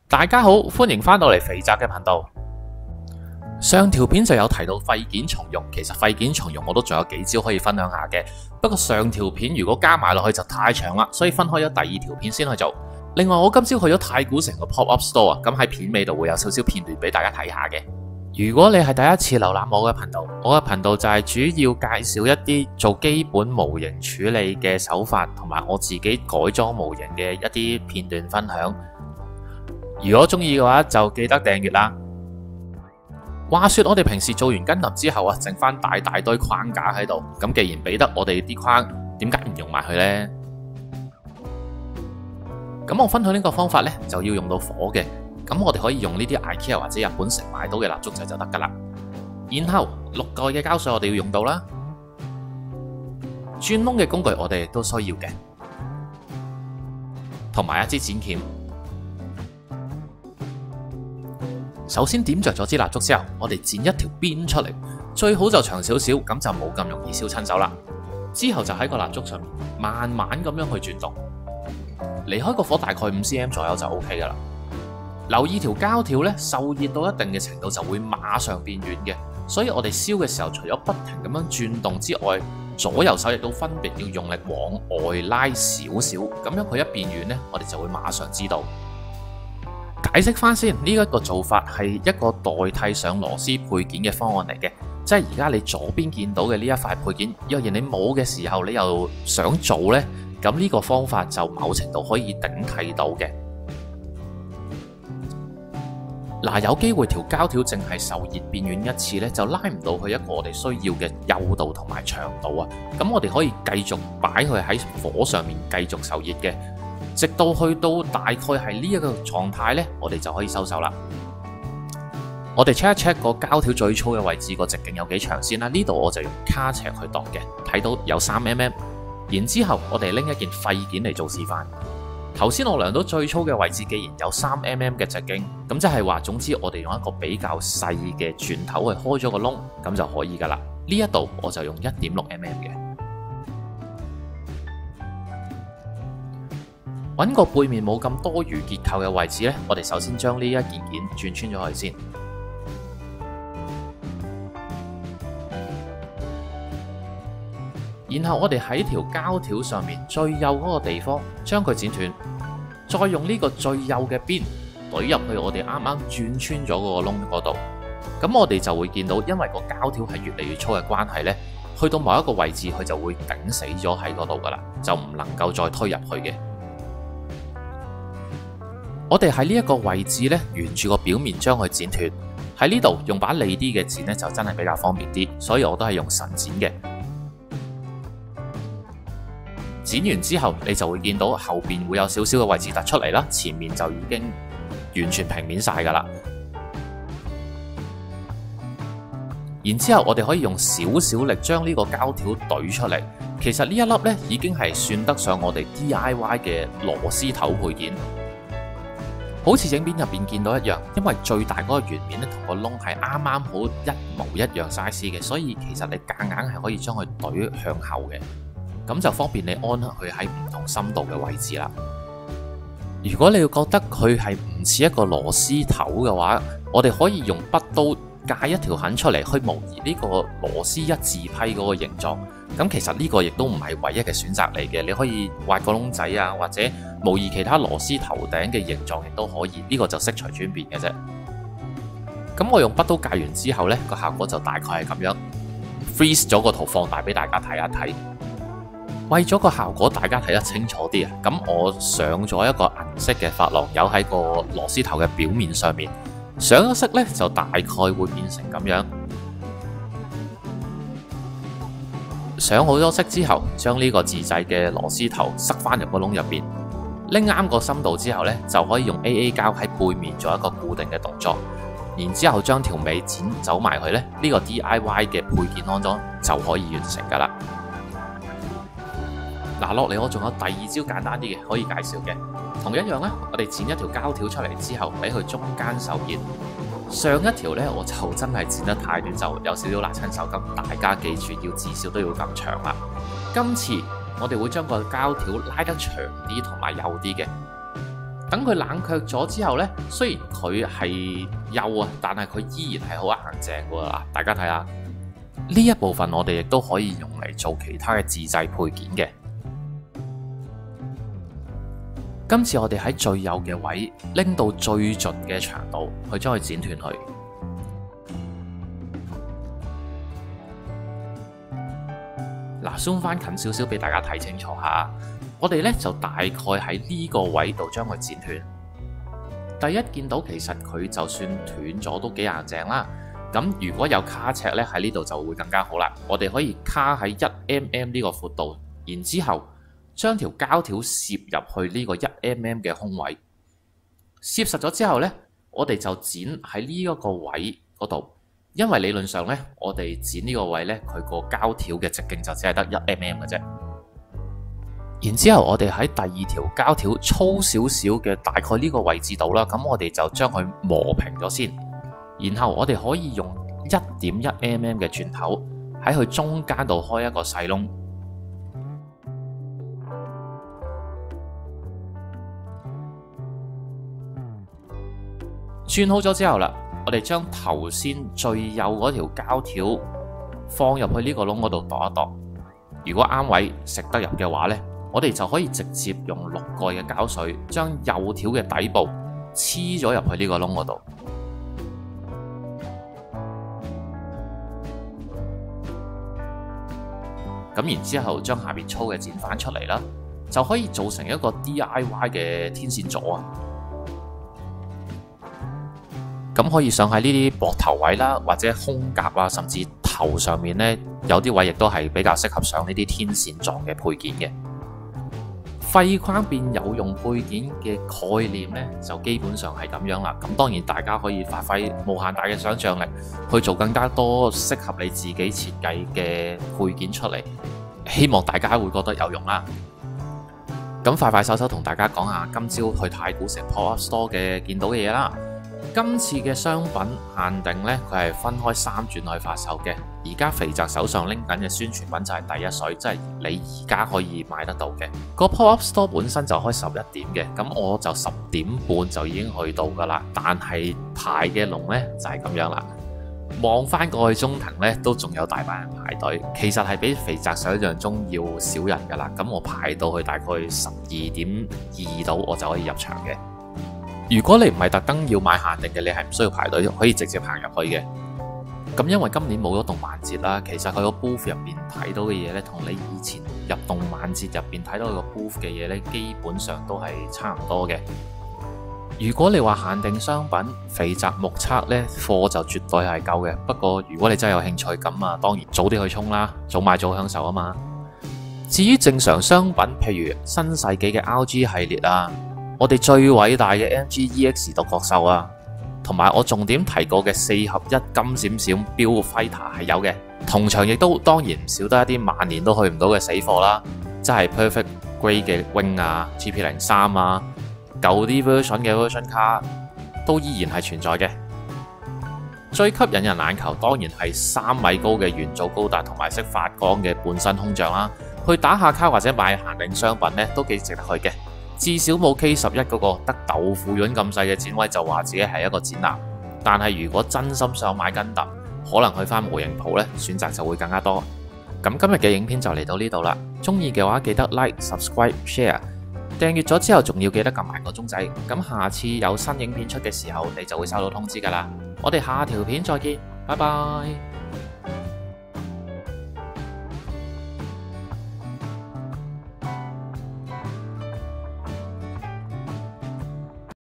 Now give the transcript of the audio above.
大家好，歡迎返到嚟肥宅嘅頻道。上條片就有提到廢件重用，其實廢件重用我都仲有幾招可以分享下嘅。不過上條片如果加埋落去就太長啦，所以分開咗第二條片先去做。另外我今朝去咗太古城個 pop-up store 啊，咁喺片尾度會有少少片段俾大家睇下嘅。如果你係第一次瀏覽我嘅頻道，我嘅頻道就係主要介紹一啲做基本模型處理嘅手法，同埋我自己改裝模型嘅一啲片段分享。如果中意嘅話，就記得訂閱啦。話說我哋平時做完跟林之後啊，剩翻大堆框架喺度。咁既然俾得我哋啲框，點解唔用埋佢呢？咁我分享呢個方法呢，就要用到火嘅。咁我哋可以用呢啲 IKEA 或者日本城買到嘅蠟燭仔就得噶啦。然後6蓋嘅膠水我哋要用到啦。鑽窿嘅工具我哋都需要嘅，同埋一支剪鉗。首先點着咗支蠟燭之後，我哋剪一條邊出嚟，最好就長少少，咁就冇咁容易燒親手啦。之後就喺個蠟燭上面慢慢咁樣去轉動，離開個火大概5cm 左右就 OK 噶啦。留意條膠條咧，受熱到一定嘅程度就會馬上變軟嘅，所以我哋燒嘅時候除咗不停咁樣轉動之外，左右手亦都分別要用力往外拉少少，咁樣佢一變軟呢，我哋就會馬上知道。解釋翻先，呢一個做法係一個代替上螺絲配件嘅方案嚟嘅，即係而家你左邊見到嘅呢一塊配件，若然你冇嘅時候，你又想做呢，咁呢個方法就某程度可以頂替到嘅。嗱，有機會條膠條淨係受熱變軟一次呢，就拉唔到佢一個我哋需要嘅幼度同埋長度啊。咁我哋可以繼續擺佢喺火上面繼續受熱嘅。直到去到大概係呢一個狀態呢，我哋就可以收手啦。我哋 check 一 check 個膠條最粗嘅位置個直徑有幾長先啦。呢度我就用卡尺去度嘅，睇到有3mm。然之後我哋拎一件廢件嚟做示範。頭先我量到最粗嘅位置，既然有3mm嘅直徑，咁即係話，總之我哋用一個比較細嘅鑽頭去開咗個窿，咁就可以噶啦。呢一度我就用1.6mm 嘅。揾個背面冇咁多餘結構嘅位置呢，我哋首先將呢一件件轉穿咗佢先。然後我哋喺條膠條上面最幼嗰個地方將佢剪斷，再用呢個最幼嘅邊懟入去我哋啱啱轉穿咗嗰個窿嗰度。咁我哋就會見到，因為個膠條係越嚟越粗嘅關係呢，去到某一個位置佢就會頂死咗喺嗰度噶啦，就唔能夠再推入去嘅。我哋喺呢一個位置呢，沿住個表面將佢剪斷。喺呢度用把利啲嘅剪呢，就真係比較方便啲，所以我都係用神剪嘅。剪完之後，你就會見到後邊會有少少嘅位置突出嚟啦，前面就已經完全平面晒噶啦。然之後我哋可以用少少力將呢個膠條懟出嚟。其實呢一粒呢，已經係算得上我哋 DIY 嘅螺絲頭配件。好似影片入邊見到一樣，因為最大嗰個圓面咧同個窿係啱啱好一模一樣 size 嘅，所以其實你夾硬係可以將佢懟向後嘅，咁就方便你安佢喺唔同深度嘅位置啦。如果你要覺得佢係唔似一個螺絲頭嘅話，我哋可以用筆刀界一條痕出嚟，去模擬呢個螺絲一字批嗰個形狀。咁其實呢個亦都唔係唯一嘅選擇嚟嘅，你可以挖個窿仔啊，或者模擬其他螺絲頭頂嘅形狀亦都可以。呢個就悉隨尊便嘅啫。咁我用筆刀界完之後呢，個效果就大概係咁樣。freeze 咗個圖放大俾大家睇一睇。為咗個效果大家睇得清楚啲啊，咁我上咗一個銀色嘅珐琅油喺個螺絲頭嘅表面上面，上咗色呢，就大概會變成咁樣。上好咗色之後，將呢個自製嘅螺絲頭塞翻入個窿入邊，拎啱個深度之後呢，就可以用 AA 膠喺背面做一個固定嘅動作，然之後將條尾剪走埋去呢，呢個 DIY 嘅配件安裝就可以完成噶啦。嗱，落嚟我仲有第二招簡單啲嘅可以介紹嘅，同一樣呢，我哋剪一條膠條出嚟之後，俾佢中間受熱。上一條呢，我就真係剪得太短，就有少少辣親手，咁大家記住要至少都要咁長啦。今次我哋會將個膠條拉得長啲同埋幼啲嘅，等佢冷卻咗之後呢，雖然佢係幼啊，但係佢依然係好硬淨㗎啦。大家睇下呢一部分，我哋亦都可以用嚟做其他嘅自製配件嘅。今次我哋喺最幼嘅位拎到最盡嘅長度，去將佢剪斷佢。嗱，zoom 翻近少少俾大家睇清楚下。我哋咧就大概喺呢個位度將佢剪斷。第一見到其實佢就算斷咗都幾硬淨啦。咁如果有卡尺咧喺呢度就會更加好啦。我哋可以卡喺1mm 呢個闊度，然之後將條膠條攝入去呢個1mm 嘅空位。攝實咗之後呢，我哋就剪喺呢一個位嗰度。因為理論上呢，我哋剪呢個位呢，佢個膠條嘅直徑就只係得1mm 嘅啫。然之後，我哋喺第二條膠條粗少少嘅大概呢個位置度啦，咁我哋就將佢磨平咗先。然後我哋可以用1.1mm 嘅鑽頭喺佢中間度開一個細窿。鑽好咗之後啦，我哋將頭先最幼嗰條膠條放入去呢個窿嗰度度一度。如果啱位食得入嘅話呢，我哋就可以直接用6蓋嘅膠水將幼條嘅底部黐咗入去呢個窿嗰度。咁然之後將下面粗嘅剪翻出嚟啦，就可以做成一個 DIY 嘅天線座啊！咁可以上喺呢啲膊頭位啦，或者胸甲啊，甚至頭上面呢，有啲位亦都係比較適合上呢啲天線狀嘅配件嘅。廢框變有用配件嘅概念呢，就基本上係咁樣啦。咁當然大家可以發揮無限大嘅想像力，去做更加多適合你自己設計嘅配件出嚟。希望大家會覺得有用啦。咁快手同大家講下今朝去太古城 Pop Up Store 嘅見到嘅嘢啦。今次嘅商品限定呢，佢係分開3轉去發售嘅。而家肥宅手上拎緊嘅宣傳品就係第一水，即係你而家可以買得到嘅。個 Pop-up Store 本身就開11點嘅，咁我就10點半就已經去到噶啦。但係排嘅龍呢，就係咁樣啦。望翻過去中庭呢，都仲有大班人排隊，其實係比肥宅想象中要少人噶啦。咁我排到去大概12點2度，我就可以入場嘅。如果你唔係特登要買限定嘅，你係唔需要排隊，可以直接行入去嘅。咁因為今年冇咗動漫節啦，其實佢個 booth 入邊睇到嘅嘢呢，同你以前入動漫節入邊睇到個 booth 嘅嘢呢，基本上都係差唔多嘅。如果你話限定商品，肥宅目測呢貨就絕對係夠嘅。不過如果你真係有興趣，咁啊當然早啲去衝啦，早買早享受啊嘛。至於正常商品，譬如新世紀嘅 RG 系列啊，我哋最偉大嘅 MG-EX 獨角獸啊，同埋我重點提過嘅4合1金閃閃 Build Fighter 係有嘅。同場亦都當然唔少得一啲萬年都去唔到嘅死貨啦，即係 Perfect Grey 嘅 Wing 啊、GP03 啊，舊啲 version 嘅 version 卡都依然係存在嘅。最吸引人眼球當然係3米高嘅元祖高達同埋識發光嘅半身空像啦，去打下卡或者買限定商品呢都幾值得去嘅。至少冇 K11 嗰個得豆腐潤咁細嘅展位就話自己係一個展覽，但係如果真心想買根特，可能去翻模型鋪呢，選擇就會更加多。咁今日嘅影片就嚟到呢度啦，中意嘅話記得 Like、Subscribe、Share， 訂閱咗之後仲要記得撳埋個鐘仔，咁下次有新影片出嘅時候，你就會收到通知噶啦。我哋下條片再見，拜拜。